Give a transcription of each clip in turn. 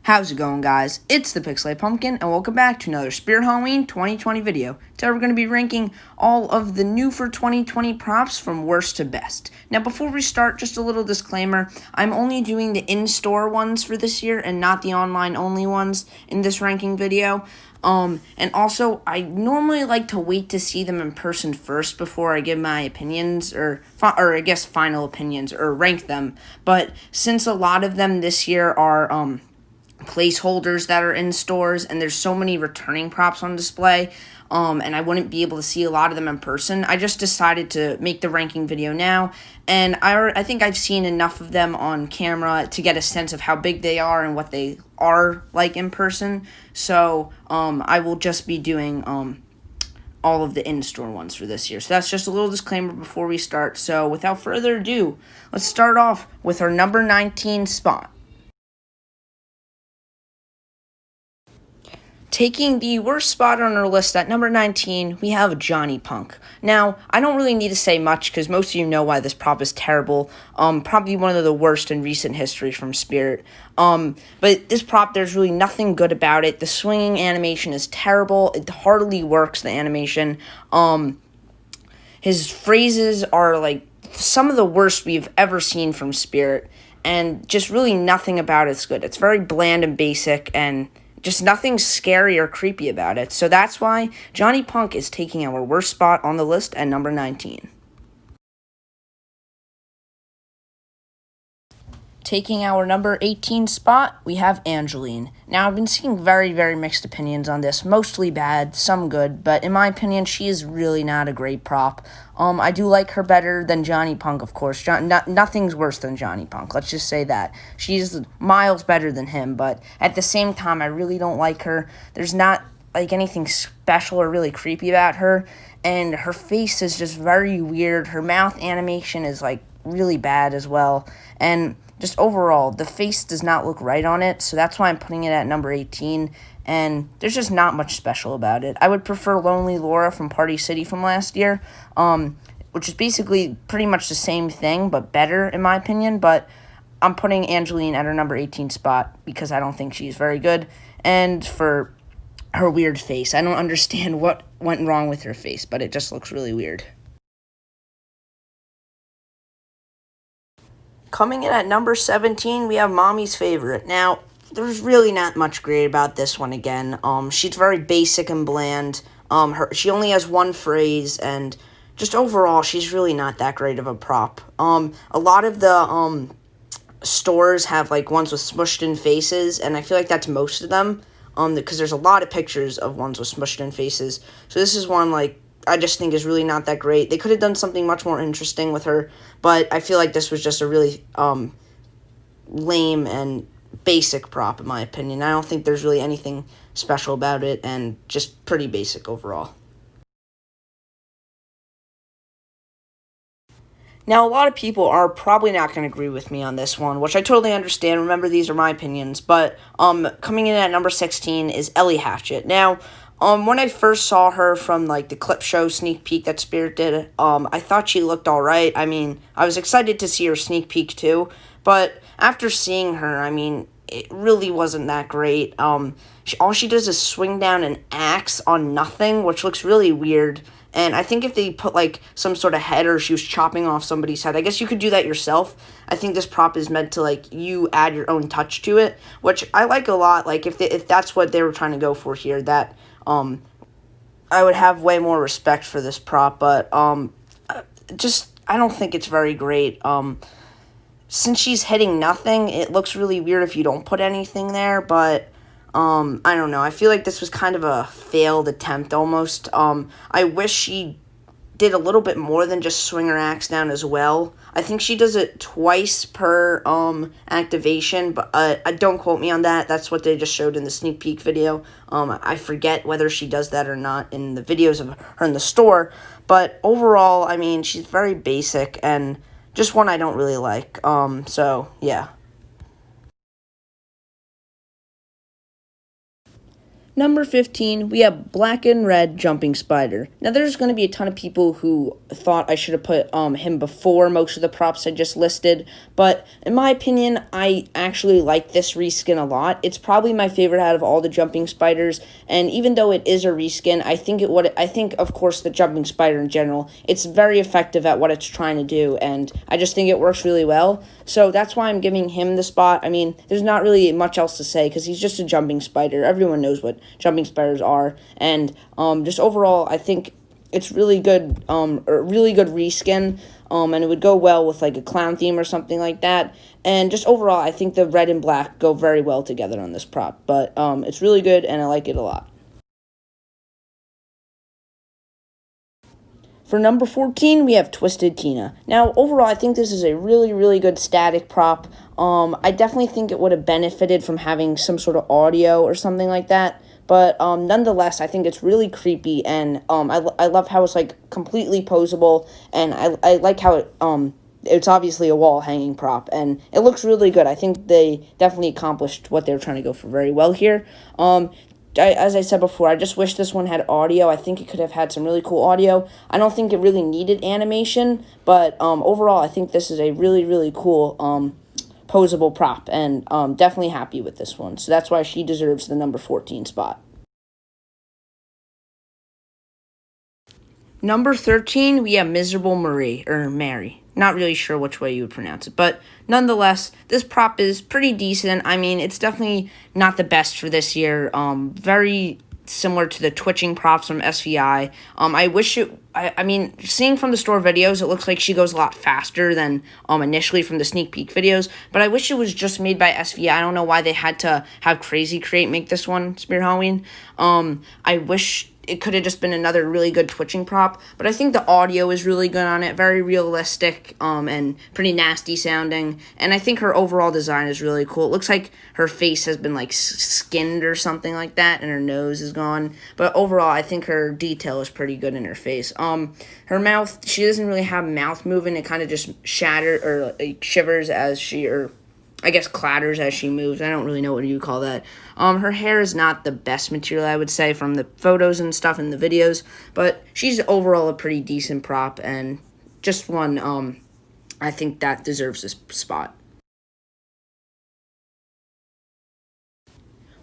How's it going, guys? It's the Pixelated Pumpkin, and welcome back to another Spirit Halloween 2020 video. Today we're going to be ranking all of the new for 2020 props from worst to best. Now, before we start, just a little disclaimer. I'm only doing the in-store ones for this year and not the online-only ones in this ranking video. And also, I normally like to wait to see them in person first before I give my opinions, or I guess final opinions, or rank them. But since a lot of them this year are, placeholders that are in stores, and there's so many returning props on display, and I wouldn't be able to see a lot of them in person, I just decided to make the ranking video now, and I think I've seen enough of them on camera to get a sense of how big they are and what they are like in person, so I will just be doing all of the in-store ones for this year. So that's just a little disclaimer before we start. So without further ado, let's start off with our number 19 spot. Taking the worst spot on our list at number 19, we have Johnny Punk. Now, I don't really need to say much because most of you know why this prop is terrible. Probably one of the worst in recent history from Spirit. But this prop, there's really nothing good about it. The swinging animation is terrible. It hardly works, the animation. His phrases are like some of the worst we've ever seen from Spirit. And just really nothing about it's good. It's very bland and basic, and just nothing scary or creepy about it. So that's why Johnny Punk is taking our worst spot on the list at number 19. Taking our number 18 spot, we have Angeline. Now, I've been seeing very, very mixed opinions on this. Mostly bad, some good, but in my opinion, she is really not a great prop. I do like her better than Johnny Punk, of course. Nothing's worse than Johnny Punk, let's just say that. She's miles better than him, but at the same time, I really don't like her. There's not like anything special or really creepy about her, and her face is just very weird. Her mouth animation is like really bad as well, and just overall, the face does not look right on it, so that's why I'm putting it at number 18, and there's just not much special about it. I would prefer Lonely Laura from Party City from last year, which is basically pretty much the same thing, but better, in my opinion, but I'm putting Angeline at her number 18 spot because I don't think she's very good, and for her weird face. I don't understand what went wrong with her face, but it just looks really weird. Coming in at number 17, we have Mommy's Favorite. Now, there's really not much great about this one again. She's very basic and bland. She only has one phrase, and just overall, she's really not that great of a prop. A lot of the stores have like ones with smushed in faces, and I feel like that's most of them. Because there's a lot of pictures of ones with smushed in faces. So this is one like I just think is really not that great. They could have done something much more interesting with her, but I feel like this was just a really lame and basic prop, in my opinion. I don't think there's really anything special about it, and just pretty basic overall. Now, a lot of people are probably not going to agree with me on this one, which I totally understand. Remember, these are my opinions, but coming in at number 16 is Ellie Hatchet. Now, when I first saw her from, like, the clip show sneak peek that Spirit did, I thought she looked alright. I mean, I was excited to see her sneak peek, too, but after seeing her, I mean, it really wasn't that great. All she does is swing down an axe on nothing, which looks really weird, and I think if they put, like, some sort of head or she was chopping off somebody's head, I guess you could do that yourself. I think this prop is meant to, like, you add your own touch to it, which I like a lot. Like, if that's what they were trying to go for here, that I would have way more respect for this prop, but I don't think it's very great. Since she's hitting nothing, it looks really weird if you don't put anything there, but I don't know. I feel like this was kind of a failed attempt almost. I wish she did a little bit more than just swing her axe down as well. I think she does it twice per activation, but don't quote me on that. That's what they just showed in the sneak peek video. I forget whether she does that or not in the videos of her in the store, but overall, I mean, she's very basic and just one I don't really like. So yeah. Number 15, we have Black and Red Jumping Spider. Now, there's going to be a ton of people who thought I should have put him before most of the props I just listed, but in my opinion, I actually like this reskin a lot. It's probably my favorite out of all the Jumping Spiders, and even though it is a reskin, I think, of course, the Jumping Spider in general, it's very effective at what it's trying to do, and I just think it works really well. So that's why I'm giving him the spot. I mean, there's not really much else to say because he's just a jumping spider. Everyone knows what jumping spiders are, and just overall, I think it's really good, a really good reskin, and it would go well with like a clown theme or something like that. And just overall, I think the red and black go very well together on this prop. But it's really good, and I like it a lot. For number 14, we have Twisted Tina. Now, overall, I think this is a really, really good static prop. I definitely think it would have benefited from having some sort of audio or something like that. But nonetheless, I think it's really creepy, and I love how it's like completely posable, and I like how it's obviously a wall hanging prop, and it looks really good. I think they definitely accomplished what they were trying to go for very well here. As I said before, I just wish this one had audio. I think it could have had some really cool audio. I don't think it really needed animation, but overall, I think this is a really, really cool posable prop, and definitely happy with this one. So that's why she deserves the number 14 spot. Number 13, we have Miserable Marie, or Mary. Not really sure which way you would pronounce it, but nonetheless, this prop is pretty decent. I mean, it's definitely not the best for this year. Very similar to the twitching props from SVI. I wish it, I mean, seeing from the store videos, it looks like she goes a lot faster than initially from the sneak peek videos, but I wish it was just made by SVI. I don't know why they had to have Crazy Create make this one, Spirit Halloween. I wish it could have just been another really good twitching prop, but I think the audio is really good on it, very realistic, and pretty nasty sounding, and I think her overall design is really cool. It looks like her face has been, like, skinned or something like that, and her nose is gone, but overall, I think her detail is pretty good in her face. Her mouth, she doesn't really have mouth movement, it kind of just shivers as she, or I guess clatters as she moves. I don't really know what you call that. Her hair is not the best material, I would say, from the photos and stuff in the videos, but she's overall a pretty decent prop, and just one, I think that deserves this spot.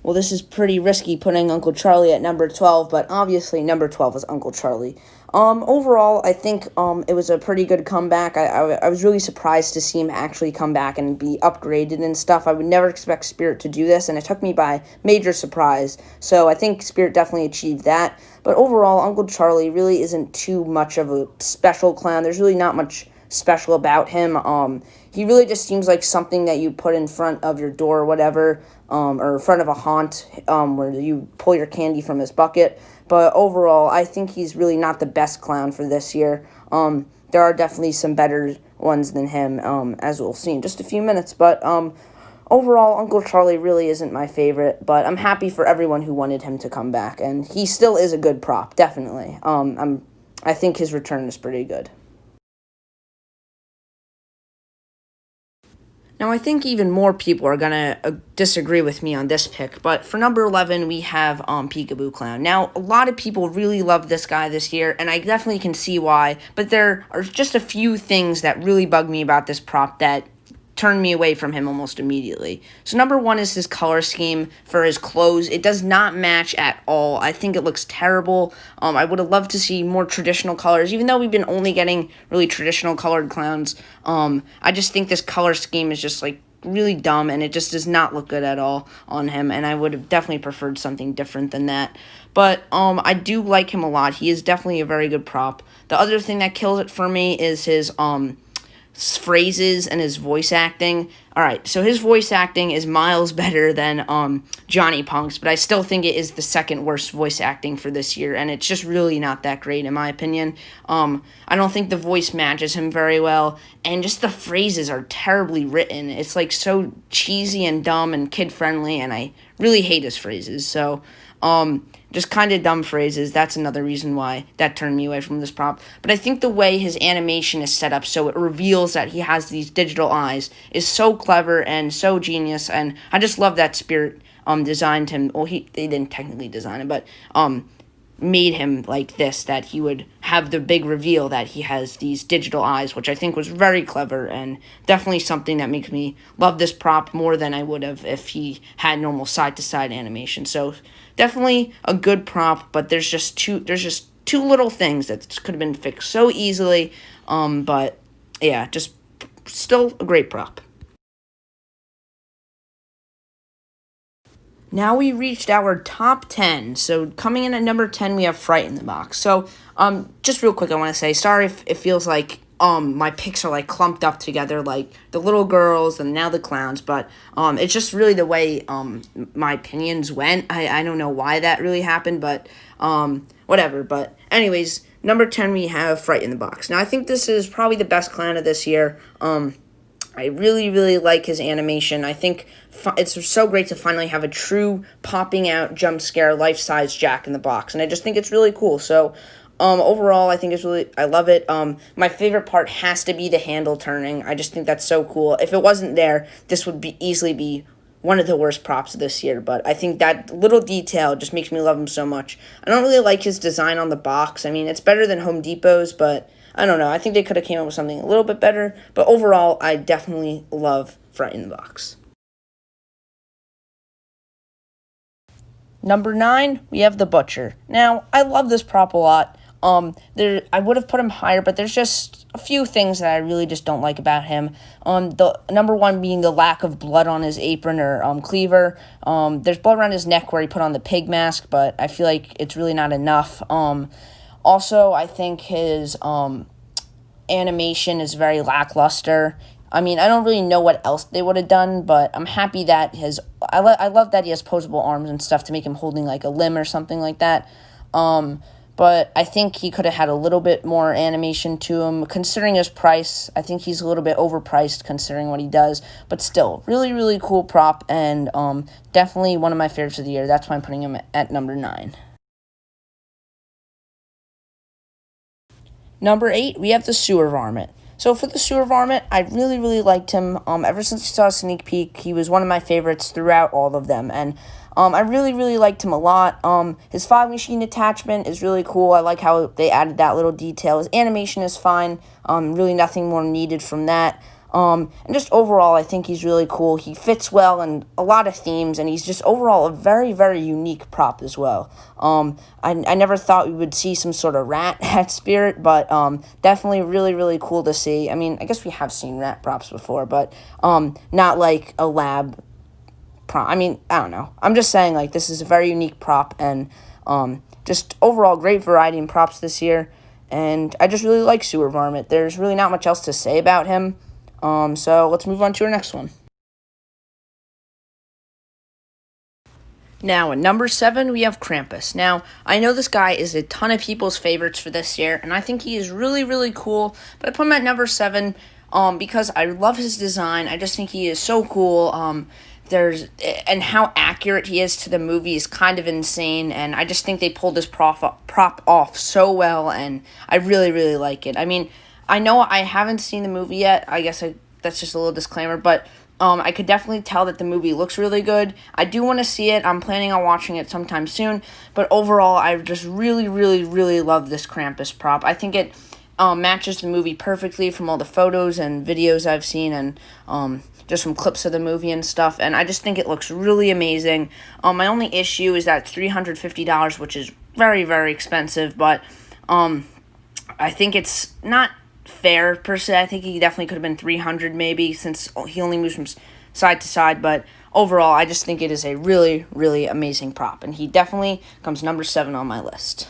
Well, this is pretty risky putting Uncle Charlie at number 12, but obviously number 12 is Uncle Charlie. Overall, I think it was a pretty good comeback. I was really surprised to see him actually come back and be upgraded and stuff. I would never expect Spirit to do this, and it took me by major surprise. So I think Spirit definitely achieved that. But overall, Uncle Charlie really isn't too much of a special clown. There's really not much special about him. He really just seems like something that you put in front of your door or whatever, or in front of a haunt, where you pull your candy from his bucket. But overall, I think he's really not the best clown for this year. There are definitely some better ones than him, as we'll see in just a few minutes. But overall, Uncle Charlie really isn't my favorite, but I'm happy for everyone who wanted him to come back, and he still is a good prop, definitely. I think his return is pretty good. Now, I think even more people are going to disagree with me on this pick, but for number 11, we have Peekaboo Clown. Now, a lot of people really love this guy this year, and I definitely can see why, but there are just a few things that really bug me about this prop that turned me away from him almost immediately. So number one is his color scheme for his clothes. It does not match at all. I think it looks terrible. I would have loved to see more traditional colors, even though we've been only getting really traditional colored clowns. I just think this color scheme is just like really dumb, and it just does not look good at all on him, and I would have definitely preferred something different than that. But I do like him a lot. He is definitely a very good prop. The other thing that kills it for me is his phrases and his voice acting. Alright, so his voice acting is miles better than Johnny Punk's, but I still think it is the second worst voice acting for this year, and it's just really not that great in my opinion. I don't think the voice matches him very well, and just the phrases are terribly written. It's like so cheesy and dumb and kid-friendly, and I really hate his phrases, so just kind of dumb phrases. That's another reason why that turned me away from this prop. But I think the way his animation is set up so it reveals that he has these digital eyes is so clever and so genius, and I just love that Spirit designed him. Well, they didn't technically design him, but made him like this, that he would have the big reveal that he has these digital eyes, which I think was very clever and definitely something that makes me love this prop more than I would have if he had normal side-to-side animation. So definitely a good prop, but there's just two little things that could have been fixed so easily. But yeah, just still a great prop. Now we reached our top 10. So coming in at number 10, we have Fright in the Box. So just real quick, I want to say sorry if it feels like my picks are like clumped up together, like the little girls and now the clowns, but it's just really the way my opinions went. I don't know why that really happened, but whatever. But anyways, number 10, we have Fright in the Box. Now I think this is probably the best clown of this year. I really, really like his animation. I think it's so great to finally have a true popping out jump scare life-size Jack in the Box, and I just think it's really cool. So overall, I think I love it. My favorite part has to be the handle turning. I just think that's so cool. If it wasn't there, this would easily be one of the worst props of this year, but I think that little detail just makes me love him so much. I don't really like his design on the box. I mean, it's better than Home Depot's, but I don't know. I think they could have came up with something a little bit better, but overall, I definitely love Fright in the Box. Number 9, we have the Butcher. Now, I love this prop a lot. I would have put him higher, but there's just a few things that I really just don't like about him. The number one being the lack of blood on his apron or cleaver. There's blood around his neck where he put on the pig mask, but I feel like it's really not enough. Also, I think his animation is very lackluster. I mean, I don't really know what else they would have done, but I'm happy that I love that he has posable arms and stuff to make him holding like a limb or something like that. But I think he could have had a little bit more animation to him. Considering his price, I think he's a little bit overpriced considering what he does. But still, really, really cool prop, and definitely one of my favorites of the year. That's why I'm putting him at number 9. Number 8, we have the Sewer Varmint. So for the Sewer Varmint, I really, really liked him. Ever since I saw a sneak peek, he was one of my favorites throughout all of them. And I really, really liked him a lot. His fog machine attachment is really cool. I like how they added that little detail. His animation is fine. Really nothing more needed from that. And just overall, I think he's really cool. He fits well in a lot of themes, and he's just overall a very, very unique prop as well. I never thought we would see some sort of rat hat spirit, but definitely really, really cool to see. I mean, I guess we have seen rat props before, but not like a lab prop. I mean, I don't know. I'm just saying, like, this is a very unique prop, and just overall great variety in props this year. And I just really like Sewer Varmint. There's really not much else to say about him. So let's move on to our next one. Now, at number 7, we have Krampus. Now, I know this guy is a ton of people's favorites for this year, and I think he is really, really cool, but I put him at number 7 because I love his design. I just think he is so cool. And how accurate he is to the movie is kind of insane, and I just think they pulled this prop off so well, and I really, really like it. I mean, I know I haven't seen the movie yet. I guess that's just a little disclaimer, but I could definitely tell that the movie looks really good. I do want to see it. I'm planning on watching it sometime soon, but overall, I just really, really, really love this Krampus prop. I think it matches the movie perfectly from all the photos and videos I've seen, and just some clips of the movie and stuff, and I just think it looks really amazing. My only issue is that $350, which is very, very expensive, but I think it's not fair per se. I think he definitely could have been $300 maybe, since he only moves from side to side, but overall, I just think it is a really, really amazing prop, and he definitely comes number 7 on my list.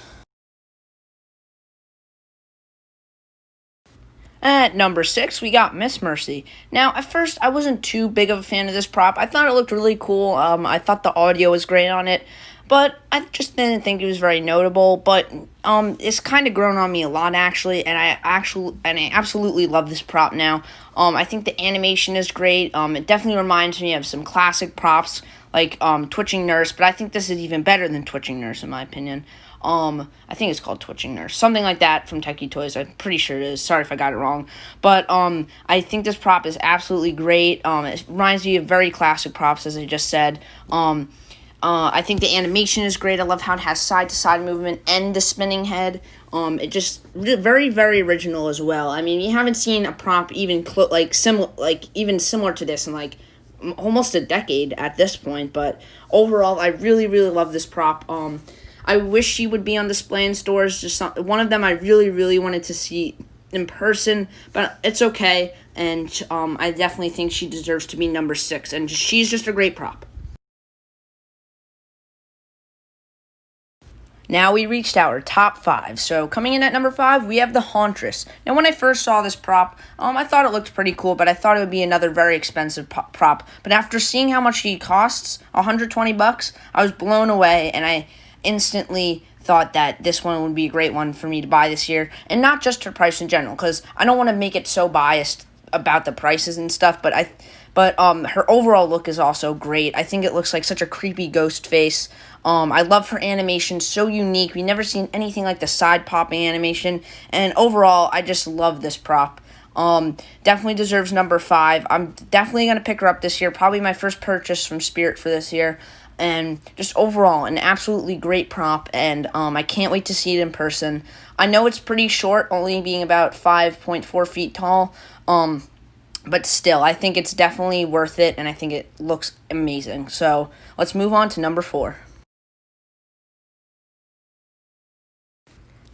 At number 6, we got Miss Mercy. Now, at first, I wasn't too big of a fan of this prop. I thought it looked really cool. I thought the audio was great on it, but I just didn't think it was very notable. But it's kind of grown on me a lot, actually, and I absolutely love this prop now. I think the animation is great. It definitely reminds me of some classic props like Twitching Nurse, but I think this is even better than Twitching Nurse in my opinion. I think it's called Twitching Nurse. Something like that from Techie Toys. I'm pretty sure it is. Sorry if I got it wrong. But, I think this prop is absolutely great. It reminds me of very classic props, as I just said. I think the animation is great. I love how it has side-to-side movement and the spinning head. It just very, very original as well. I mean, you haven't seen a prop even even similar to this in like almost a decade at this point. But overall, I really, really love this prop. I wish she would be on display in stores. One of them I really, really wanted to see in person, but it's okay. And I definitely think she deserves to be number 6. And she's just a great prop. Now we reached our top 5. So coming in at number 5, we have the Hauntress. Now when I first saw this prop, I thought it looked pretty cool, but I thought it would be another very expensive prop. But after seeing how much she costs, $120, I was blown away, and I instantly thought that this one would be a great one for me to buy this year. And not just her price in general, because I don't want to make it so biased about the prices and stuff, but her overall look is also great. I think it looks like such a creepy ghost face. I love her animation, so unique. We've never seen anything like the side popping animation, and overall, I just love this prop. Definitely deserves number 5. I'm definitely going to pick her up this year, probably my first purchase from Spirit for this year, and just overall, an absolutely great prop, and I can't wait to see it in person. I know it's pretty short, only being about 5.4 feet tall, but still, I think it's definitely worth it, and I think it looks amazing. So, let's move on to number 4.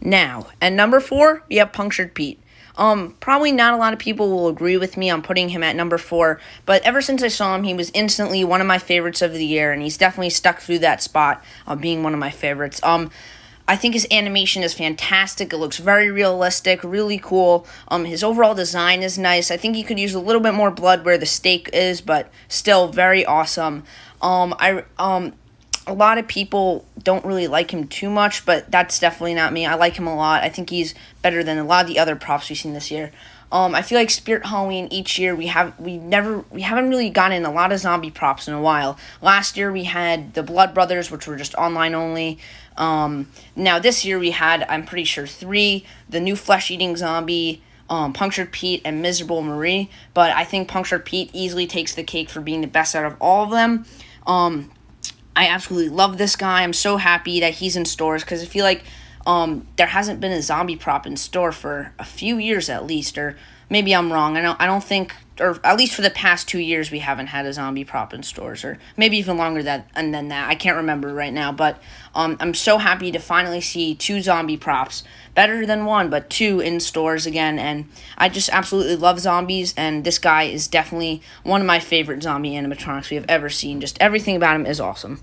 Now, at number 4, we have Punctured Pete. Probably not a lot of people will agree with me on putting him at number 4, but ever since I saw him, he was instantly one of my favorites of the year, and he's definitely stuck through that spot of being one of my favorites. I think his animation is fantastic. It looks very realistic, really cool. His overall design is nice. I think he could use a little bit more blood where the stake is, but still very awesome. A lot of people don't really like him too much, but that's definitely not me. I like him a lot. I think he's better than a lot of the other props we've seen this year. I feel like Spirit Halloween each year we haven't really gotten a lot of zombie props in a while. Last year we had the Blood Brothers, which were just online only. Now this year we had, I'm pretty sure, 3: the new flesh-eating zombie, Punctured Pete, and Miserable Marie. But I think Punctured Pete easily takes the cake for being the best out of all of them. I absolutely love this guy. I'm so happy that he's in stores, because I feel like there hasn't been a zombie prop in store for a few years at least, or maybe I'm wrong. I don't think, or at least for the past 2 years, we haven't had a zombie prop in stores, or maybe even longer than that. I can't remember right now, but I'm so happy to finally see 2 zombie props, better than 1, but 2 in stores again, and I just absolutely love zombies, and this guy is definitely one of my favorite zombie animatronics we have ever seen. Just everything about him is awesome.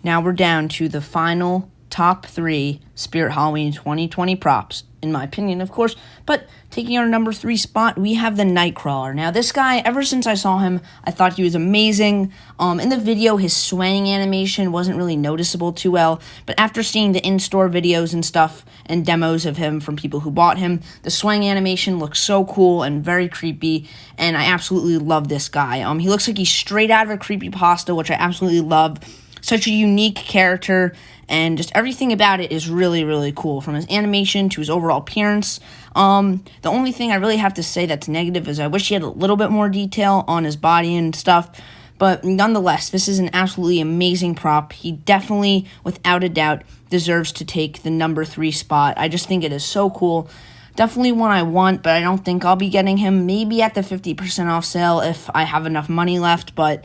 Now we're down to the final top 3 Spirit Halloween 2020 props, in my opinion, of course. But taking our number 3 spot, we have the Nightcrawler. Now, this guy, ever since I saw him, I thought he was amazing. In the video, his swaying animation wasn't really noticeable too well. But after seeing the in-store videos and stuff and demos of him from people who bought him, the swaying animation looks so cool and very creepy. And I absolutely love this guy. He looks like he's straight out of a creepypasta, which I absolutely love. Such a unique character, and just everything about it is really, really cool, from his animation to his overall appearance. The only thing I really have to say that's negative is I wish he had a little bit more detail on his body and stuff, but nonetheless, this is an absolutely amazing prop. He definitely, without a doubt, deserves to take the number 3 spot. I just think it is so cool. Definitely one I want, but I don't think I'll be getting him. Maybe at the 50% off sale if I have enough money left, but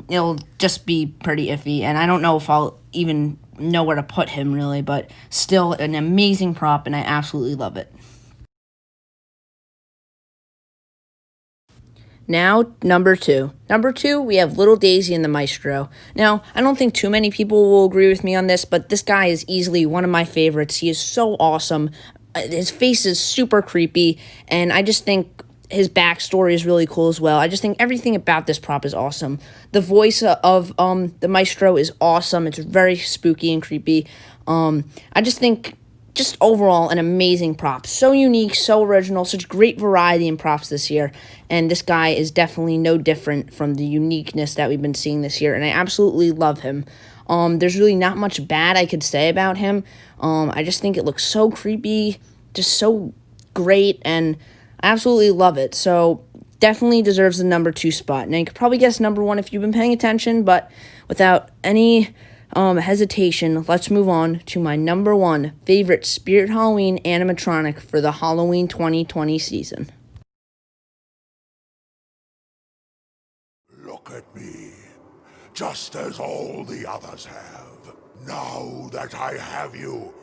it'll just be pretty iffy, and I don't know if I'll even know where to put him, really, but still an amazing prop, and I absolutely love it. Now, number 2. Number 2, we have Little Daisy and the Maestro. Now, I don't think too many people will agree with me on this, but this guy is easily one of my favorites. He is so awesome. His face is super creepy, and I just think his backstory is really cool as well. I just think everything about this prop is awesome. The voice of the Maestro is awesome. It's very spooky and creepy. I just think, just overall, an amazing prop. So unique, so original, such great variety in props this year. And this guy is definitely no different from the uniqueness that we've been seeing this year. And I absolutely love him. There's really not much bad I could say about him. I just think it looks so creepy, just so great, and I absolutely love it. So definitely deserves the number 2 spot. Now, you could probably guess number 1 if you've been paying attention, but without any hesitation, let's move on to my number 1 favorite Spirit Halloween animatronic for the Halloween 2020 season. Look at me, just as all the others have. Now that I have you,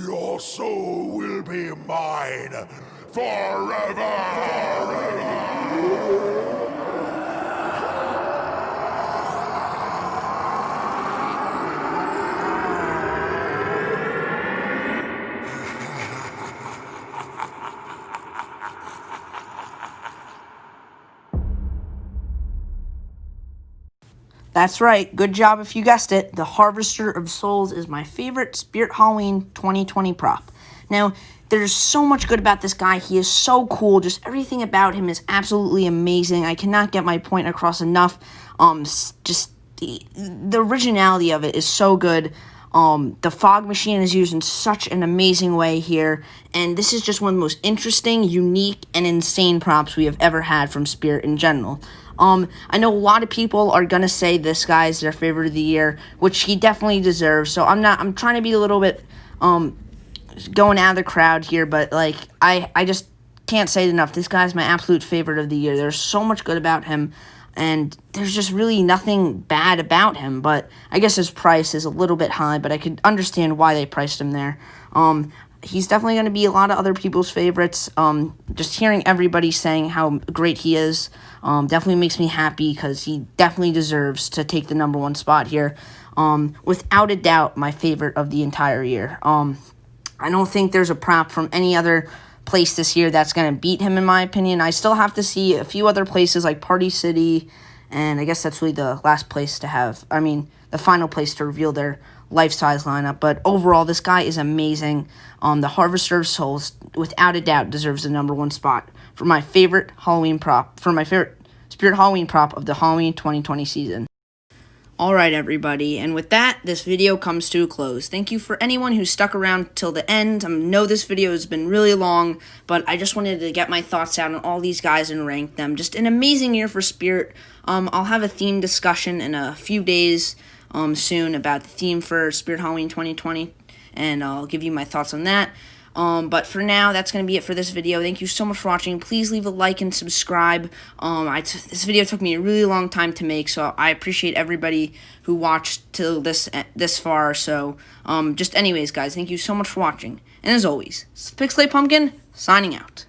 your soul will be mine forever! That's right. Good job if you guessed it. The Harvester of Souls is my favorite Spirit Halloween 2020 prop. Now, there's so much good about this guy. He is so cool. Just everything about him is absolutely amazing. I cannot get my point across enough. Just the originality of it is so good. The fog machine is used in such an amazing way here, and this is just one of the most interesting, unique, and insane props we have ever had from Spirit in general. I know a lot of people are gonna say this guy is their favorite of the year, which he definitely deserves, so I'm trying to be a little bit, going out of the crowd here, but, like, I just can't say it enough. This guy's my absolute favorite of the year. There's so much good about him, and there's just really nothing bad about him, but I guess his price is a little bit high, but I could understand why they priced him there. He's definitely going to be a lot of other people's favorites. Just hearing everybody saying how great he is definitely makes me happy, because he definitely deserves to take the number 1 spot here. Without a doubt, my favorite of the entire year. I don't think there's a prop from any other place this year that's going to beat him, in my opinion. I still have to see a few other places like Party City, and I guess that's really the last place to have, the final place to reveal their life-size lineup. But overall, this guy is amazing. The Harvester of Souls, without a doubt, deserves the number 1 spot for my favorite Halloween prop, for my favorite Spirit Halloween prop of the Halloween 2020 season. Alright, everybody, and with that, this video comes to a close. Thank you for anyone who stuck around till the end. I know this video has been really long, but I just wanted to get my thoughts out on all these guys and rank them. Just an amazing year for Spirit. I'll have a theme discussion in a few days soon about the theme for Spirit Halloween 2020, and I'll give you my thoughts on that. But for now, that's going to be it for this video. Thank you so much for watching. Please leave a like and subscribe. This video took me a really long time to make, so I appreciate everybody who watched till this far. So, just anyways, guys, thank you so much for watching. And as always, Pixelate Pumpkin, signing out.